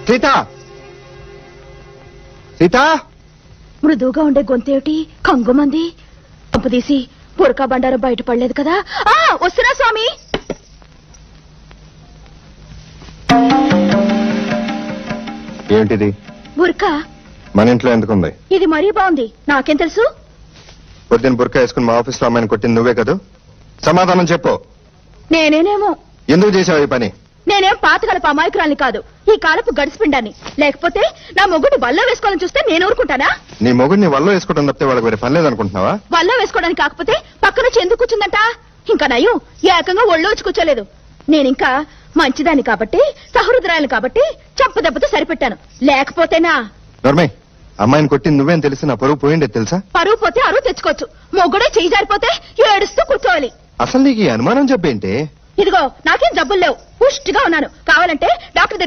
సీత సీత మృదువుగా ఉండే గొంతేమిటి కంగుమంది? పంపదీసి బురకా బండారం బయటపడలేదు కదా? వస్తున్నా స్వామి. ఏంటిది? బురకా. మన ఇంట్లో ఎందుకుంది? ఇది మరీ బాగుంది. నాకేం తెలుసు? పొద్దున్న బుర్కా వేసుకుని మా ఆఫీస్ లో అమ్మాయిని కొట్టింది నువ్వే కదా? సమాధానం చెప్పు. నేనేనేమో. ఎందుకు చేసావు ఈ పని? నేనేం పాతకాలపు అమాయకురాల్ని కాదు, ఈ కాలపు గడిచిపిండాన్ని. లేకపోతే నా మొగుడిని వల్ల వేసుకోవాలని చూస్తే నేను ఊరుకుంటానా? నీ మొగుడిని వల్ల వేసుకోవడం తప్పితే వాళ్ళకి వేరే పని లేదనుకుంటున్నావా? వల్ల వేసుకోవడానికి కాకపోతే పక్కనుంచి ఎందుకు కూర్చుందంట? ఇంకా నయం ఏకంగా ఒళ్ళో వచ్చి కూర్చోలేదు. నేనింకా మంచిదాన్ని కాబట్టి, సహృదరాయలు కాబట్టి చంపదెబ్బతో సరిపెట్టాను. లేకపోతేనా? నర్మే, అమ్మాయిని కొట్టింది నువ్వేం తెలిసి నా పరువు పోయిండే తెలుసా? పరువు పోతే అరువు తెచ్చుకోవచ్చు, మొగుడే చేయి జారిపోతే ఏడుస్తూ కూర్చోవాలి. అసలు నీకు ఈ అనుమానం చెప్పేంటి? ఇదిగో నాకేం జబ్బులు లేవు, పుష్టిగా ఉన్నాను. కావాలంటే డాక్టర్ దగ్గర